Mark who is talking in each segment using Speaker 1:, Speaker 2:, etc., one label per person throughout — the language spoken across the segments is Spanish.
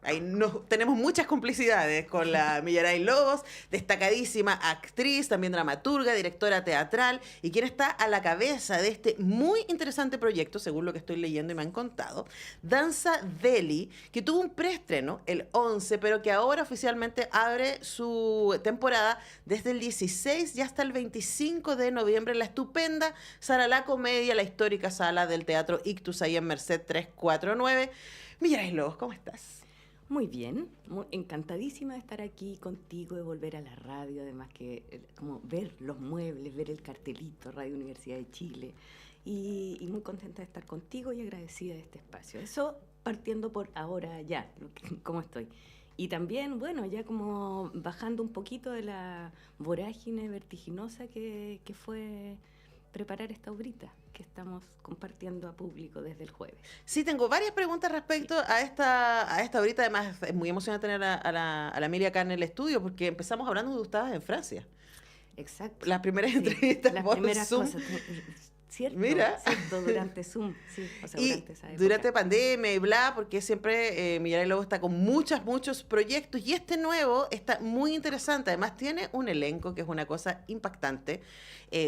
Speaker 1: ahí tenemos muchas complicidades con la Millaray Lobos, destacadísima actriz, también dramaturga, directora teatral, y quien está a la cabeza de este muy interesante proyecto, según lo que estoy leyendo y me han contado, Danza Deli, que tuvo un preestreno el 11, pero que ahora oficialmente abre su temporada desde el 16 y hasta el 25 de noviembre en la estupenda Sala La Comedia, la histórica sala del Teatro Ictus, ahí en Merced 349. Millaray Lobos, ¿cómo estás?
Speaker 2: Muy bien, encantadísima de estar aquí contigo, de volver a la radio, además que como ver los muebles, ver el cartelito, Radio Universidad de Chile, y muy contenta de estar contigo y agradecida de este espacio. Eso partiendo por ahora ya, cómo estoy. Y también, bueno, ya como bajando un poquito de la vorágine vertiginosa que fue preparar esta obrita que estamos compartiendo a público desde el jueves.
Speaker 1: Sí, tengo varias preguntas respecto a esta obrita. Además, es muy emocionante tener a la Emilia acá en el estudio porque empezamos hablando de ustedes en Francia.
Speaker 2: Exacto.
Speaker 1: Las primeras
Speaker 2: Sí,
Speaker 1: entrevistas
Speaker 2: las
Speaker 1: por
Speaker 2: primeras
Speaker 1: Zoom.
Speaker 2: cosas. ¿Cierto?
Speaker 1: Mira.
Speaker 2: Cierto, durante Zoom, sí, o sea,
Speaker 1: Y
Speaker 2: durante esa época.
Speaker 1: durante pandemia y bla, porque siempre Millaray Lobos está con muchos proyectos y este nuevo está muy interesante. Además tiene un elenco que es una cosa impactante.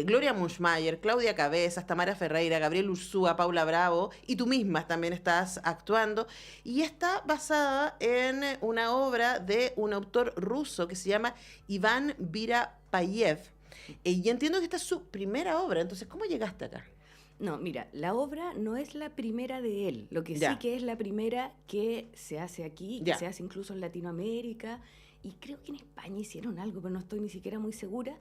Speaker 1: Gloria Munchmeyer, Claudia Cabezas, Tamara Ferreira, Gabriel Ursúa, Paula Bravo y tú misma también estás actuando. Y está basada en una obra de un autor ruso que se llama Iván Virapayev. Y entiendo que esta es su primera obra, entonces, ¿cómo llegaste acá?
Speaker 2: No, mira, la obra no es la primera de él, lo que
Speaker 1: Ya.
Speaker 2: sí que es la primera que se hace aquí,
Speaker 1: Ya.
Speaker 2: que se hace incluso en Latinoamérica, y creo que en España hicieron algo, pero no estoy ni siquiera muy segura.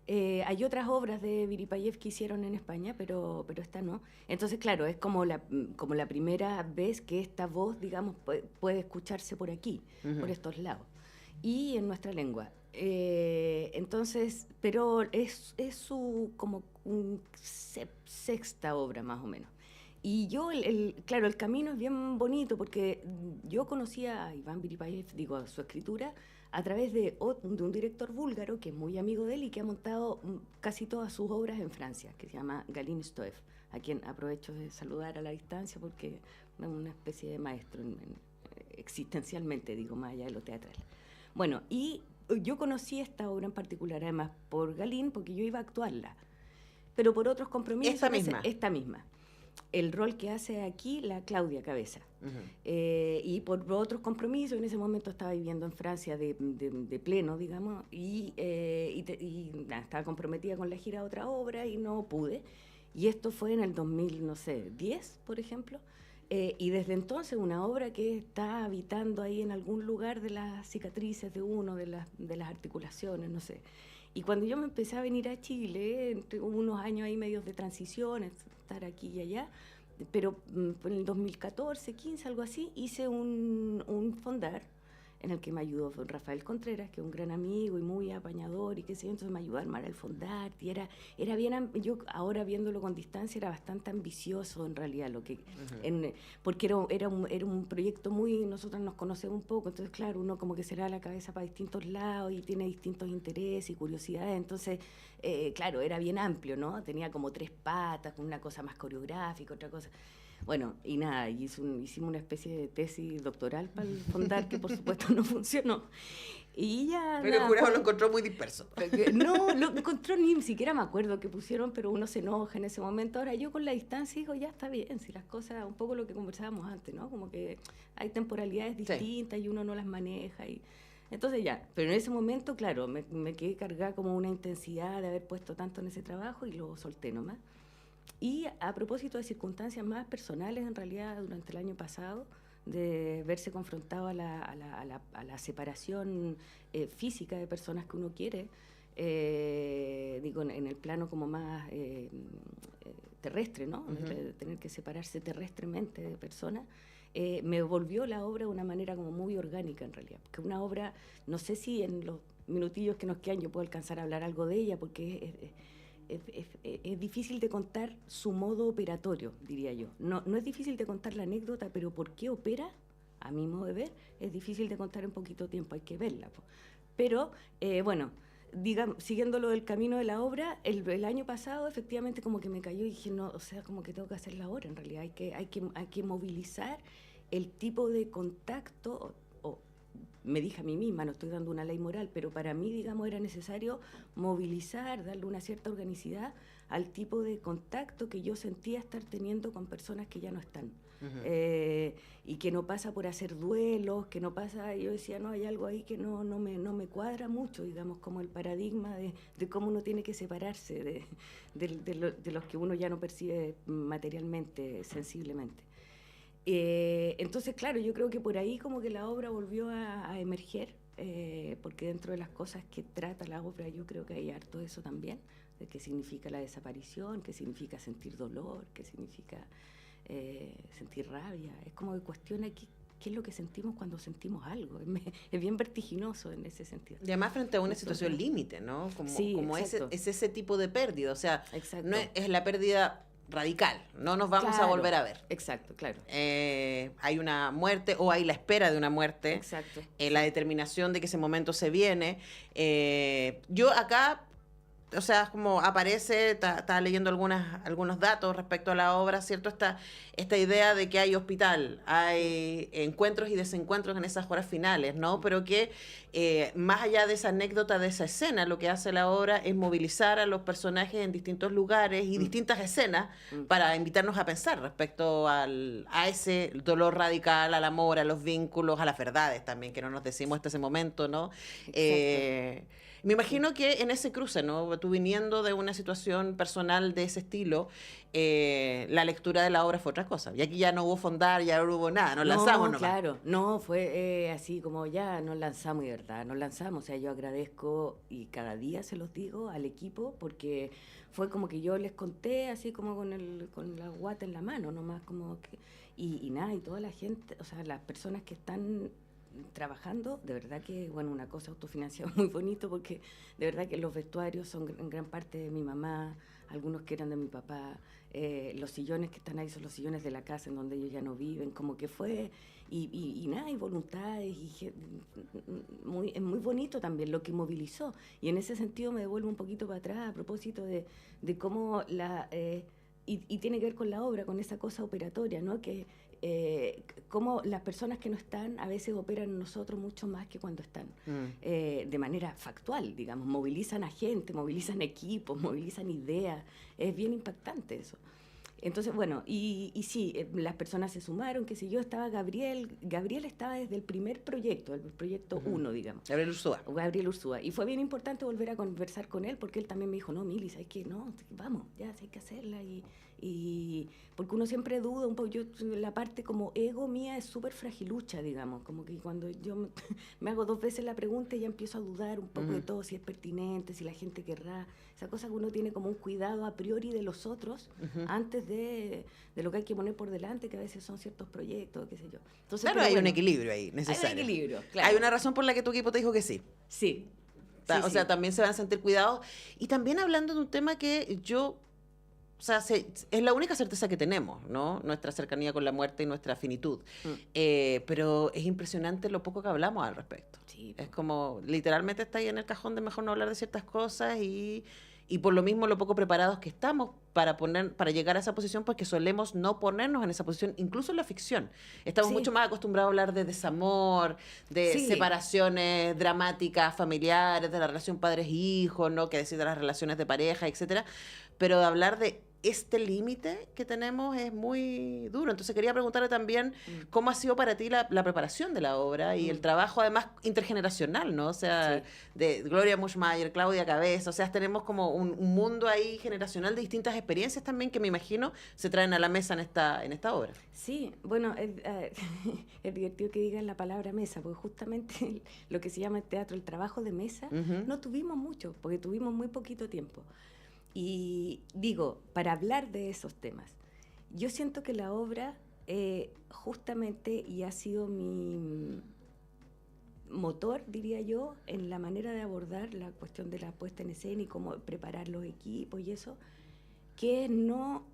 Speaker 2: Hay otras obras de Viripayev que hicieron en España, pero esta no. Entonces, claro, es como la primera vez que esta voz, digamos, puede escucharse por aquí, por estos lados, y en nuestra lengua. Entonces, pero es su como un sexta obra más o menos. Y yo, claro, el camino es bien bonito porque yo conocía a Iván Viripayev, digo, a su escritura, a través de un director búlgaro que es muy amigo de él y que ha montado casi todas sus obras en Francia, que se llama Galin Stoev, a quien aprovecho de saludar a la distancia porque es una especie de maestro existencialmente, digo, más allá de lo teatral. Bueno, y yo conocí esta obra en particular, además, por Galín, porque yo iba a actuarla, pero por otros compromisos. Esta misma. El rol que hace aquí la Claudia Cabeza. Y por otros compromisos, en ese momento estaba viviendo en Francia de pleno, digamos, y nada, estaba comprometida con la gira de otra obra y no pude. Y esto fue en el 2010, por ejemplo. Y desde entonces una obra que está habitando ahí en algún lugar de las cicatrices de uno, de las articulaciones, no sé. Y cuando yo me empecé a venir a Chile, entre unos años ahí medios de transición, estar aquí y allá, pero en el 2014, 15, algo así, hice un fondar en el que me ayudó Rafael Contreras, que es un gran amigo y muy apañador y qué sé yo, entonces me ayudó a armar el fondar y era bien, yo ahora viéndolo con distancia era bastante ambicioso en realidad lo que, porque era un proyecto muy, nosotros nos conocemos un poco, entonces claro, uno como que se le da la cabeza para distintos lados y tiene distintos intereses y curiosidades, entonces claro, era bien amplio, ¿no? Tenía como 3 patas, una cosa más coreográfica, otra cosa. Bueno, y nada, hicimos una especie de tesis doctoral para el fondar que por supuesto no funcionó. Y ya,
Speaker 1: pero el jurado lo encontró muy disperso.
Speaker 2: No, lo encontró ni siquiera me acuerdo qué pusieron, pero uno se enoja en ese momento. Ahora yo con la distancia digo, ya está bien, si las cosas, un poco lo que conversábamos antes, ¿no? Como que hay temporalidades distintas y uno no las maneja y... Entonces ya, pero en ese momento, claro, me quedé cargada como una intensidad de haber puesto tanto en ese trabajo y lo solté nomás. Y a propósito de circunstancias más personales, en realidad, durante el año pasado, de verse confrontado a la separación física de personas que uno quiere, digo, en el plano como más terrestre, ¿no? De tener que separarse terrestremente de personas, me volvió la obra de una manera como muy orgánica, en realidad. Porque una obra, no sé si en los minutillos que nos quedan yo puedo alcanzar a hablar algo de ella, porque es difícil de contar su modo operatorio, diría yo. No es difícil de contar la anécdota, pero por qué opera, a mi modo de ver, es difícil de contar en poquito tiempo, hay que verla. Pero, bueno, digamos, siguiendo lo del camino de la obra, el año pasado efectivamente como que me cayó y dije, no, o sea, como que tengo que hacerla ahora, en realidad hay que movilizar el tipo de contacto, o me dije a mí misma, no estoy dando una ley moral, pero para mí, digamos, era necesario movilizar, darle una cierta organicidad al tipo de contacto que yo sentía estar teniendo con personas que ya no están. Y que no pasa por hacer duelos, que no pasa, yo decía, no, hay algo ahí que no me cuadra mucho, digamos, como el paradigma de cómo uno tiene que separarse de los que uno ya no percibe materialmente, sensiblemente. Entonces, claro, yo creo que por ahí como que la obra volvió a emerger, porque dentro de las cosas que trata la obra yo creo que hay harto de eso también, de qué significa la desaparición, qué significa sentir dolor, qué significa sentir rabia. Es como que cuestiona qué es lo que sentimos cuando sentimos algo. Es bien vertiginoso en ese sentido.
Speaker 1: Y además frente a una situación límite, ¿no? Como ese tipo de pérdida, o sea, no es la pérdida radical, no nos vamos a volver a ver.
Speaker 2: Exacto, claro.
Speaker 1: Hay una muerte o hay la espera de una muerte.
Speaker 2: Exacto.
Speaker 1: La determinación de que ese momento se viene. Yo acá, o sea, como aparece, estaba leyendo algunos datos respecto a la obra, ¿cierto? Esta idea de que hay hospital, hay encuentros y desencuentros en esas horas finales, ¿no? Pero que más allá de esa anécdota, de esa escena, lo que hace la obra es movilizar a los personajes en distintos lugares y distintas escenas para invitarnos a pensar respecto a ese dolor radical, al amor, a los vínculos, a las verdades también, que no nos decimos hasta ese momento, ¿no? Me imagino que en ese cruce, ¿no? Tú viniendo de una situación personal de ese estilo, la lectura de la obra fue otra cosa. Y aquí ya no hubo fondar, ya no hubo nada, nos lanzamos nomás.
Speaker 2: Claro, no, fue así como ya nos lanzamos, de verdad, nos lanzamos. O sea, yo agradezco, y cada día se los digo, al equipo, porque fue como que yo les conté así como con la guata en la mano, nomás como que... Y nada, y toda la gente, o sea, las personas que están trabajando, de verdad que, bueno, una cosa autofinanciada muy bonito, porque de verdad que los vestuarios son en gran parte de mi mamá, algunos que eran de mi papá, los sillones que están ahí son los sillones de la casa en donde ellos ya no viven, como que fue, y nada, y voluntades, es muy bonito también lo que movilizó, y en ese sentido me devuelvo un poquito para atrás a propósito de cómo y tiene que ver con la obra, con esa cosa operatoria, ¿no? Que cómo las personas que no están a veces operan en nosotros mucho más que cuando están, de manera factual, digamos, movilizan a gente, movilizan equipos, movilizan ideas, es bien impactante eso. Entonces, bueno, y sí, las personas se sumaron, qué sé yo, estaba Gabriel estaba desde el primer proyecto, el proyecto 1, digamos. Gabriel Ursúa. Y fue bien importante volver a conversar con él, porque él también me dijo, no, Mili, ¿sabes qué? No, vamos, ya, hay que hacerla. Y porque uno siempre duda un poco, la parte como ego mía es súper fragilucha, digamos, como que cuando yo me hago 2 veces la pregunta ya empiezo a dudar un poco de todo, si es pertinente, si la gente querrá, esa cosa que uno tiene como un cuidado a priori de los otros, antes de lo que hay que poner por delante, que a veces son ciertos proyectos, qué sé yo. Entonces,
Speaker 1: claro, hay un equilibrio ahí necesario.
Speaker 2: Hay un equilibrio, claro.
Speaker 1: Hay una razón por la que tu equipo te dijo que sí.
Speaker 2: Sí.
Speaker 1: O sea, también se van a sentir cuidados. Y también hablando de un tema que yo... O sea, es la única certeza que tenemos, ¿no? Nuestra cercanía con la muerte y nuestra finitud. Pero es impresionante lo poco que hablamos al respecto.
Speaker 2: Sí.
Speaker 1: Es como, literalmente está ahí en el cajón de mejor no hablar de ciertas cosas y por lo mismo lo poco preparados que estamos para llegar a esa posición, porque solemos no ponernos en esa posición, incluso en la ficción. Estamos mucho más acostumbrados a hablar de desamor, de separaciones dramáticas, familiares, de la relación padres-hijos, ¿no? Que decir de las relaciones de pareja, etcétera. Pero de hablar de este límite que tenemos es muy duro. Entonces quería preguntarle también cómo ha sido para ti la preparación de la obra y el trabajo además intergeneracional, ¿no? O sea, de Gloria Muschmayer, Claudia Cabeza, o sea, tenemos como un mundo ahí generacional de distintas experiencias también que me imagino se traen a la mesa en esta obra.
Speaker 2: Sí, bueno, es divertido que digan la palabra mesa, porque justamente lo que se llama en teatro el trabajo de mesa, no tuvimos mucho, porque tuvimos muy poquito tiempo. Y digo, para hablar de esos temas, yo siento que la obra justamente, y ha sido mi motor, diría yo, en la manera de abordar la cuestión de la puesta en escena y cómo preparar los equipos y eso, que es no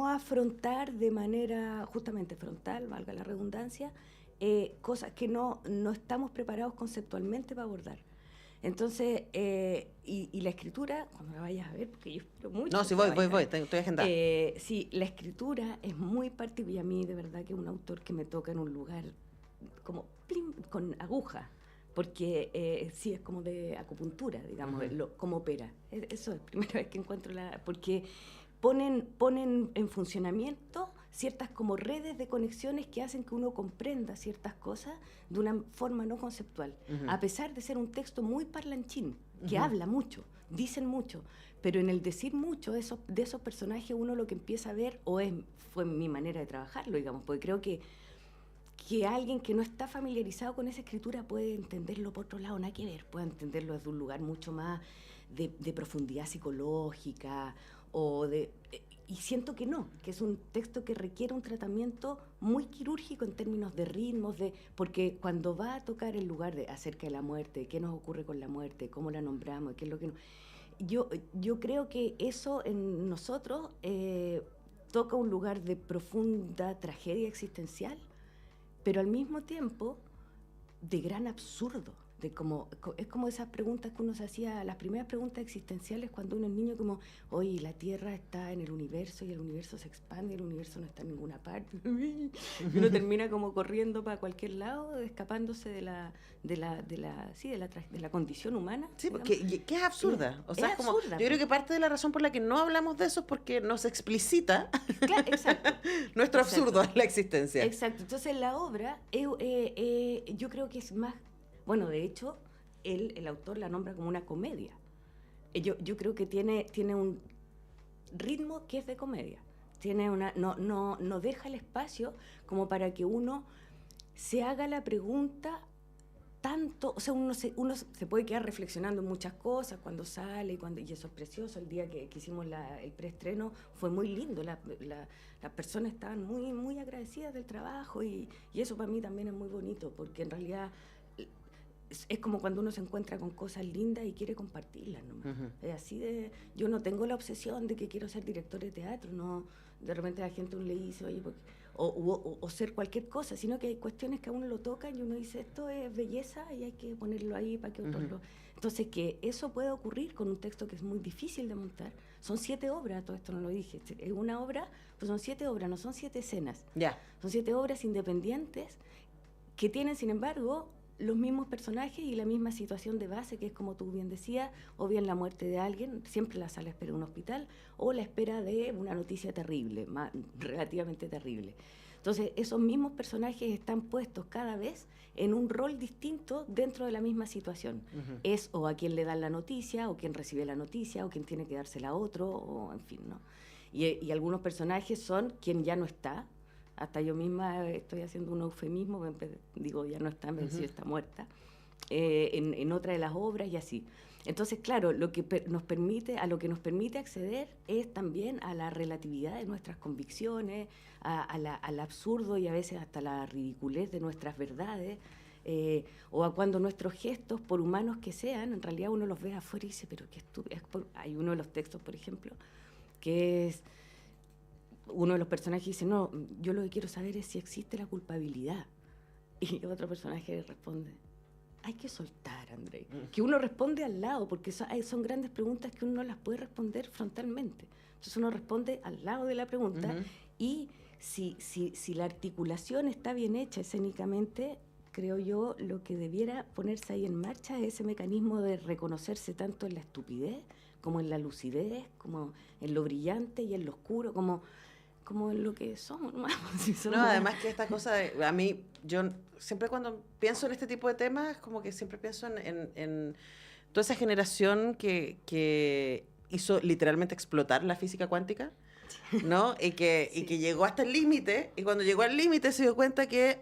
Speaker 2: afrontar de manera justamente frontal, valga la redundancia, cosas que no estamos preparados conceptualmente para abordar. Entonces, y la escritura, cuando la vayas a ver, porque yo espero mucho.
Speaker 1: No, sí, voy, estoy agendada.
Speaker 2: Sí, la escritura es muy particular, y a mí de verdad que es un autor que me toca en un lugar como plim, con aguja, porque sí, es como de acupuntura, digamos, cómo opera. Eso es la primera vez que encuentro porque ponen en funcionamiento ciertas como redes de conexiones que hacen que uno comprenda ciertas cosas de una forma no conceptual, a pesar de ser un texto muy parlanchín, que habla mucho, dicen mucho, pero en el decir mucho de esos personajes uno lo que empieza a ver, fue mi manera de trabajarlo, digamos, porque creo que alguien que no está familiarizado con esa escritura puede entenderlo por otro lado, nada que ver, puede entenderlo desde un lugar mucho más de profundidad psicológica, y siento que no, que es un texto que requiere un tratamiento muy quirúrgico en términos de ritmos, porque cuando va a tocar el lugar acerca de la muerte, qué nos ocurre con la muerte, cómo la nombramos, qué es lo que yo creo que eso en nosotros toca un lugar de profunda tragedia existencial, pero al mismo tiempo de gran absurdo. Es como esas preguntas que uno se hacía, las primeras preguntas existenciales cuando uno es niño, como, oye, la Tierra está en el universo y el universo se expande y el universo no está en ninguna parte. Y uno termina como corriendo para cualquier lado, escapándose de la condición humana.
Speaker 1: Sí, porque que es absurda. O sea,
Speaker 2: es
Speaker 1: como,
Speaker 2: absurda,
Speaker 1: yo creo que parte de la razón por la que no hablamos de eso es porque nos explicita nuestro absurdo en la existencia.
Speaker 2: Exacto. Entonces la obra, yo creo que es más... Bueno, de hecho, el autor la nombra como una comedia. Yo creo que tiene un ritmo que es de comedia. No deja el espacio como para que uno se haga la pregunta tanto, o sea, uno se puede quedar reflexionando en muchas cosas cuando sale, y eso es precioso. El día que hicimos el preestreno fue muy lindo, las personas estaban muy, muy agradecidas del trabajo, y eso para mí también es muy bonito, porque en realidad es como cuando uno se encuentra con cosas lindas y quiere compartirlas, ¿no? Es así de... Yo no tengo la obsesión de que quiero ser director de teatro, no. De repente la gente le dice, oye, o ser cualquier cosa, sino que hay cuestiones que a uno lo tocan y uno dice, esto es belleza y hay que ponerlo ahí para que otros lo... Entonces, que eso pueda ocurrir con un texto que es muy difícil de montar. Son 7 obras, todo esto no lo dije. Es una obra, pues son 7 obras, no son 7 escenas. Son 7 obras independientes que tienen, sin embargo, los mismos personajes y la misma situación de base, que es, como tú bien decías, o bien la muerte de alguien, siempre la sala espera de un hospital, o la espera de una noticia terrible, relativamente terrible. Entonces, esos mismos personajes están puestos cada vez en un rol distinto dentro de la misma situación. Es o a quien le dan la noticia, o quien recibe la noticia, o quien tiene que dársela a otro, o en fin, ¿no? Y algunos personajes son quien ya no está. Hasta yo misma estoy haciendo un eufemismo, digo, ya no está, me decía, está muerta, en otra de las obras y así. Entonces, claro, a lo que nos permite acceder es también a la relatividad de nuestras convicciones, al absurdo y a veces hasta la ridiculez de nuestras verdades, o a cuando nuestros gestos, por humanos que sean, en realidad uno los ve afuera y dice, pero qué estúpido. Hay uno de los textos, por ejemplo, que es... Uno de los personajes dice, no, yo lo que quiero saber es si existe la culpabilidad. Y otro personaje responde, hay que soltar, Andrei. Que uno responde al lado, porque son grandes preguntas que uno no las puede responder frontalmente. Entonces uno responde al lado de la pregunta, y si la articulación está bien hecha escénicamente, creo yo, lo que debiera ponerse ahí en marcha es ese mecanismo de reconocerse tanto en la estupidez, como en la lucidez, como en lo brillante y en lo oscuro, como en lo que somos, ¿no?
Speaker 1: Además que esta cosa a mí, yo siempre cuando pienso en este tipo de temas, como que siempre pienso en toda esa generación que hizo literalmente explotar la física cuántica, ¿no? Y que llegó hasta el límite, y cuando llegó al límite se dio cuenta que,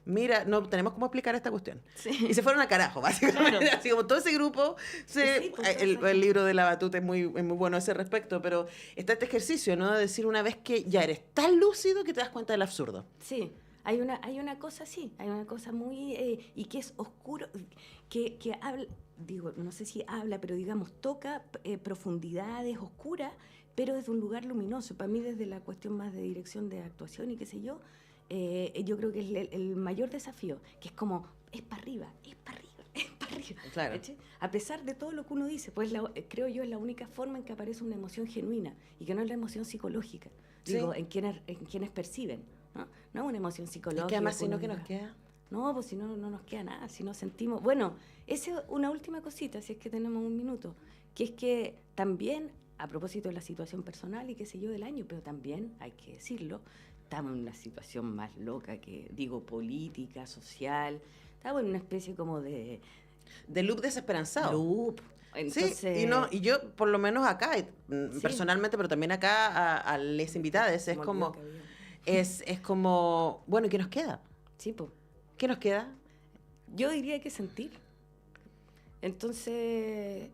Speaker 1: mira, no tenemos cómo explicar esta cuestión. Y se fueron a carajo, básicamente. Claro. Así como todo ese grupo, el libro de la Batuta es muy bueno a ese respecto, pero está este ejercicio, ¿no? De decir, una vez que ya eres tan lúcido que te das cuenta del absurdo.
Speaker 2: Sí, hay una cosa así, hay una cosa muy... y que es oscuro, que habla, digo, no sé si habla, pero digamos, toca profundidades oscuras, pero desde un lugar luminoso. Para mí, desde la cuestión más de dirección de actuación y qué sé yo, yo creo que es el mayor desafío, que es como, es para arriba, serio.
Speaker 1: Claro.
Speaker 2: ¿Cachai? A pesar de todo lo que uno dice, pues creo yo es la única forma en que aparece una emoción genuina y que no es la emoción psicológica.
Speaker 1: Sí.
Speaker 2: Digo, en quienes perciben, ¿no? No es una emoción psicológica.
Speaker 1: Es que además, si no,
Speaker 2: uno
Speaker 1: ¿qué nos
Speaker 2: diga,
Speaker 1: queda?
Speaker 2: no, pues si no, no nos queda nada, si no sentimos... Bueno, esa es una última cosita, si es que tenemos un minuto, que es que también, a propósito de la situación personal y qué sé yo del año, pero también, hay que decirlo, estamos en una situación más loca que, digo, política, social, estamos en una especie como de
Speaker 1: loop desesperanzado.
Speaker 2: loop. Entonces,
Speaker 1: sí, y yo, por lo menos acá,
Speaker 2: sí.
Speaker 1: personalmente, pero también acá a las invitadas, es como, es como, bueno, ¿y qué nos queda?
Speaker 2: Sí, pues.
Speaker 1: ¿Qué nos queda?
Speaker 2: Yo diría que sentir. Entonces,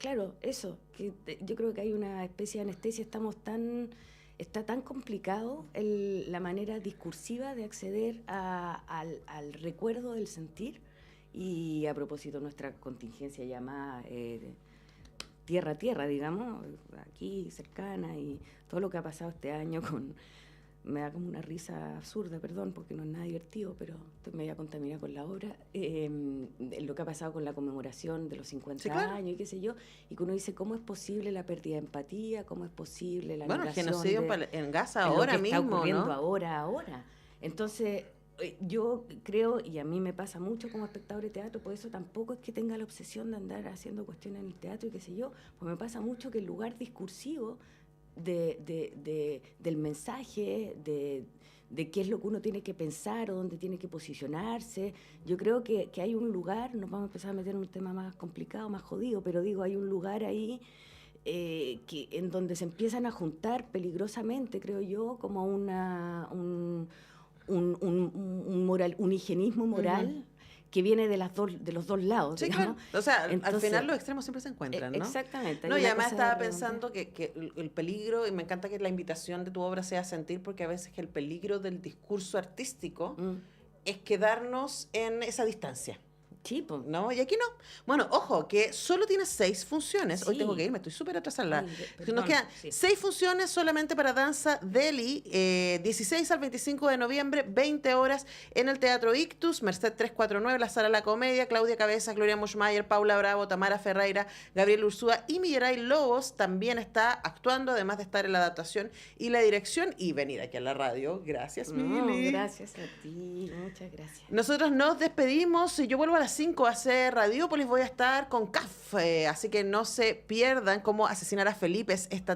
Speaker 2: claro, eso, yo creo que hay una especie de anestesia, está tan complicado la manera discursiva de acceder al recuerdo del sentir, y a propósito nuestra contingencia llamada tierra a tierra, digamos, aquí cercana, y todo lo que ha pasado este año me da como una risa absurda, perdón, porque no es nada divertido, pero me voy a contaminar con la obra, lo que ha pasado con la conmemoración de los 50
Speaker 1: sí, claro.
Speaker 2: años y qué sé yo, y que uno dice, ¿cómo es posible la pérdida de empatía? ¿Cómo es posible la
Speaker 1: Bueno, el
Speaker 2: negación
Speaker 1: genocidio en Gaza
Speaker 2: en lo
Speaker 1: ahora
Speaker 2: que
Speaker 1: mismo,
Speaker 2: está ocurriendo
Speaker 1: ¿no?
Speaker 2: ahora? Entonces, yo creo, y a mí me pasa mucho como espectador de teatro, por eso tampoco es que tenga la obsesión de andar haciendo cuestiones en el teatro y qué sé yo, pues me pasa mucho que el lugar discursivo del mensaje, de qué es lo que uno tiene que pensar o dónde tiene que posicionarse. Yo creo que hay un lugar, nos vamos a empezar a meter en un tema más complicado, más jodido, pero digo, hay un lugar ahí en donde se empiezan a juntar peligrosamente, creo yo, como un higienismo moral que viene de los dos lados,
Speaker 1: sí,
Speaker 2: digamos.
Speaker 1: claro. O sea,
Speaker 2: Entonces,
Speaker 1: al final los extremos siempre se encuentran, ¿no?
Speaker 2: Exactamente.
Speaker 1: No, y además estaba pensando que el peligro, y me encanta que la invitación de tu obra sea sentir, porque a veces que el peligro del discurso artístico es quedarnos en esa distancia.
Speaker 2: Sí, pues.
Speaker 1: ¿No? Y aquí no. Bueno, ojo, que solo tiene 6 funciones.
Speaker 2: Sí.
Speaker 1: Hoy tengo que irme, estoy súper atrasada.
Speaker 2: Perdón,
Speaker 1: Nos quedan
Speaker 2: sí.
Speaker 1: 6 funciones solamente para Danza Deli, 16 al 25 de noviembre, 20 horas en el Teatro Ictus, Merced 349, la Sala La Comedia, Claudia Cabezas, Gloria Mushmayer, Paula Bravo, Tamara Ferreira, Gabriel Ursúa y Millaray Lobos también está actuando, además de estar en la adaptación y la dirección, y venir aquí a la radio. Gracias, Mili.
Speaker 2: Gracias a ti, muchas gracias.
Speaker 1: Nosotros nos despedimos. Yo vuelvo a las 5 a hacer Radiópolis. Voy a estar con CAF, así que no se pierdan cómo asesinar a Felipe esta tarde.